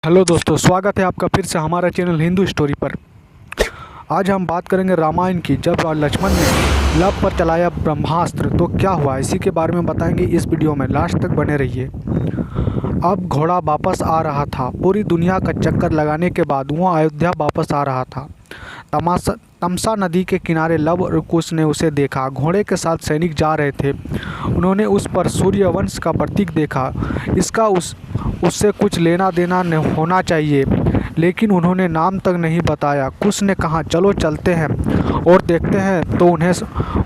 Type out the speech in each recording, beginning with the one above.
Hello दोस्तों, स्वागत है आपका फिर से हमारा चैनल हिंदू स्टोरी पर। आज हम बात करेंगे रामायण की, जब लक्ष्मण ने लव पर चलाया ब्रह्मास्त्र तो क्या हुआ, इसी के बारे में बताएंगे इस वीडियो में। लास्ट तक बने रहिए। अब घोड़ा वापस आ रहा था। पूरी दुनिया का चक्कर लगाने के बाद वो अयोध्या वापस आ रहा था। तमसा नदी के किनारे लव और कुश ने उसे देखा। घोड़े के साथ सैनिक जा रहे थे। उन्होंने उस पर सूर्यवंश का प्रतीक देखा। इसका उससे कुछ लेना देना होना चाहिए, लेकिन उन्होंने नाम तक नहीं बताया। कुश ने कहा, चलो चलते हैं और देखते हैं। तो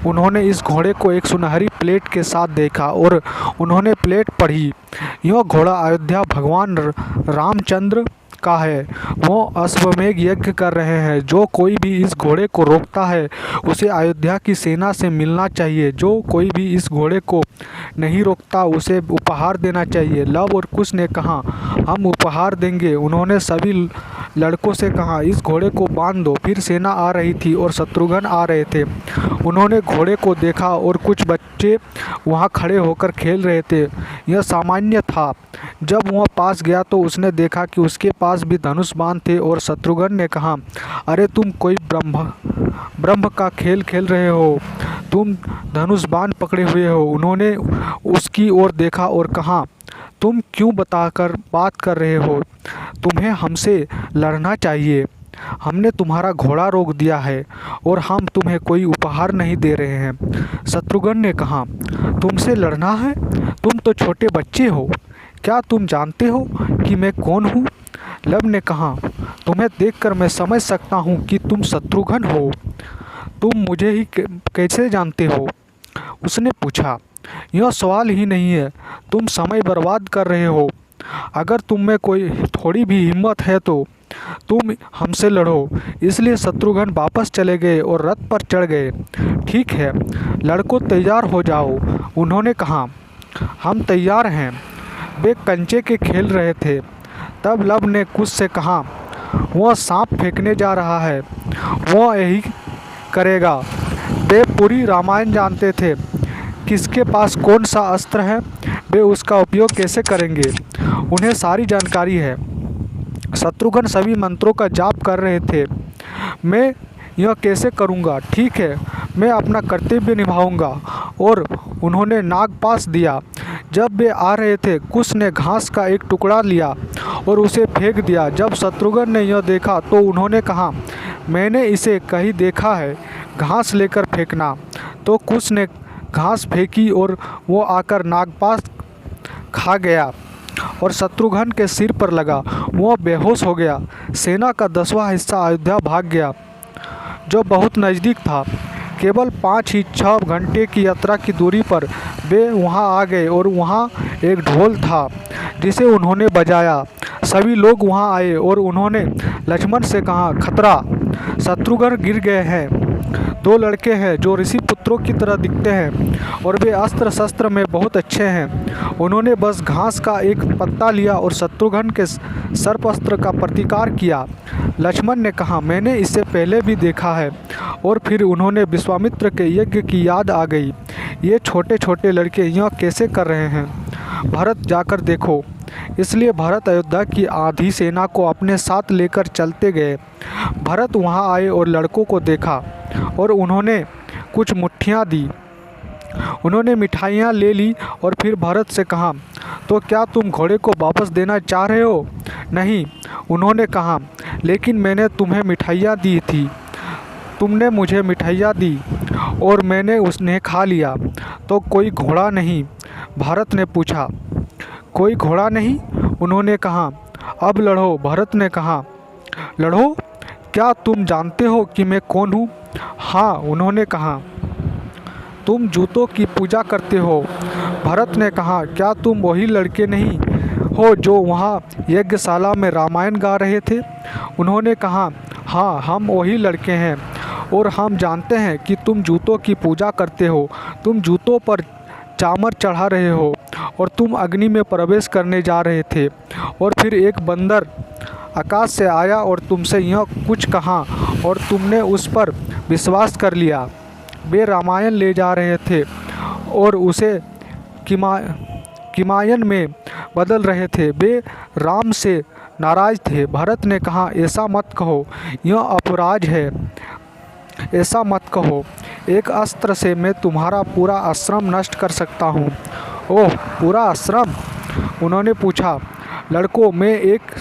उन्होंने इस घोड़े को एक सुनहरी प्लेट के साथ देखा और उन्होंने प्लेट पढ़ी। यह घोड़ा अयोध्या भगवान रामचंद्र का है। वो अश्वमेध यज्ञ कर रहे हैं। जो कोई भी इस घोड़े को रोकता है उसे अयोध्या की सेना से मिलना चाहिए। जो कोई भी इस घोड़े को नहीं रोकता उसे उपहार देना चाहिए। लव और कुश ने कहा, हम उपहार देंगे। उन्होंने सभी लड़कों से कहा, इस घोड़े को बांध दो। फिर सेना आ रही थी और शत्रुघ्न आ रहे थे। उन्होंने घोड़े को देखा और कुछ बच्चे वहां खड़े होकर खेल रहे थे। यह सामान्य था। जब वह पास गया तो उसने देखा कि उसके पास भी धनुष बाण थे और शत्रुघ्न ने कहा, अरे तुम कोई ब्रह्म का खेल खेल रहे हो, तुम धनुष बाण पकड़े हुए हो। उन्होंने उसकी ओर देखा और कहा, तुम क्यों बात कर रहे हो, तुम्हें हमसे लड़ना चाहिए। हमने तुम्हारा घोड़ा रोक दिया है और हम तुम्हें कोई उपहार नहीं दे रहे हैं। शत्रुघ्न ने कहा, तुमसे लड़ना है? तुम तो छोटे बच्चे हो। क्या तुम जानते हो कि मैं कौन हूँ? लव ने कहा, तुम्हें देखकर मैं समझ सकता हूँ कि तुम शत्रुघ्न हो। तुम मुझे ही कैसे जानते हो? उसने पूछा। यह सवाल ही नहीं है, तुम समय बर्बाद कर रहे हो। अगर तुम में कोई थोड़ी भी हिम्मत है तो तुम हमसे लड़ो। इसलिए शत्रुघ्न वापस चले गए और रथ पर चढ़ गए। ठीक है, लड़कों तैयार हो जाओ। उन्होंने कहा, हम तैयार हैं। वे कंचे के खेल रहे थे। तब लव ने कुश से कहा, वह सांप फेंकने जा रहा है, वह यही करेगा। वे पूरी रामायण जानते थे, किसके पास कौन सा अस्त्र है, वे उसका उपयोग कैसे करेंगे, उन्हें सारी जानकारी है। शत्रुघ्न सभी मंत्रों का जाप कर रहे थे। मैं यह कैसे करूँगा? ठीक है, मैं अपना कर्तव्य निभाऊंगा। और उन्होंने नागपाश दिया। जब वे आ रहे थे, कुश ने घास का एक टुकड़ा लिया और उसे फेंक दिया। जब शत्रुघ्न ने यह देखा तो उन्होंने कहा, मैंने इसे कहीं देखा है, घास लेकर फेंकना। तो कुश ने घास फेंकी और वो आकर नागपाश खा गया और शत्रुघ्न के सिर पर लगा। वह बेहोश हो गया। सेना का 10वां हिस्सा अयोध्या भाग गया, जो बहुत नज़दीक था। केवल 5 ही 6 घंटे की यात्रा की दूरी पर वे वहां आ गए और वहां एक ढोल था जिसे उन्होंने बजाया। सभी लोग वहां आए और उन्होंने लक्ष्मण से कहा, खतरा, शत्रुघ्न गिर गए हैं। 2 लड़के हैं जो ऋषि पुत्रों की तरह दिखते हैं और वे अस्त्र शस्त्र में बहुत अच्छे हैं। उन्होंने बस घास का एक पत्ता लिया और शत्रुघ्न के सर्पास्त्र का प्रतिकार किया। लक्ष्मण ने कहा, मैंने इसे पहले भी देखा है। और फिर उन्होंने विश्वामित्र के यज्ञ की याद आ गई। ये छोटे छोटे लड़के यह कैसे कर रहे हैं? भरत, जाकर देखो। इसलिए भरत अयोध्या की आधी सेना को अपने साथ लेकर चलते गए। भरत वहां आए और लड़कों को देखा और उन्होंने कुछ मुट्ठियाँ दी। उन्होंने मिठाइयाँ ले ली और फिर भरत से कहा, तो क्या तुम घोड़े को वापस देना चाह रहे हो? नहीं, उन्होंने कहा, लेकिन मैंने तुम्हें मिठाइयाँ दी थी। तुमने मुझे मिठाइयाँ दी और मैंने उन्हें खा लिया, तो कोई घोड़ा नहीं? भरत ने पूछा। कोई घोड़ा नहीं? उन्होंने कहा, अब लड़ो। भरत ने कहा, लड़ो? क्या तुम जानते हो कि मैं कौन हूँ? हाँ, उन्होंने कहा, तुम जूतों की पूजा करते हो। भरत ने कहा, क्या तुम वही लड़के नहीं हो जो वहाँ यज्ञशाला में रामायण गा रहे थे? उन्होंने कहा, हाँ, हम वही लड़के हैं और हम जानते हैं कि तुम जूतों की पूजा करते हो। तुम जूतों पर चामर चढ़ा रहे हो और तुम अग्नि में प्रवेश करने जा रहे थे। और फिर एक बंदर आकाश से आया और तुमसे यह कुछ कहा और तुमने उस पर विश्वास कर लिया। वे रामायण ले जा रहे थे और उसे किमायन में बदल रहे थे। वे राम से नाराज थे। भरत ने कहा, ऐसा मत कहो, यह अपराध है, ऐसा मत कहो। एक अस्त्र से मैं तुम्हारा पूरा आश्रम नष्ट कर सकता हूँ। ओह, पूरा आश्रम? उन्होंने पूछा। लड़कों, मैं एक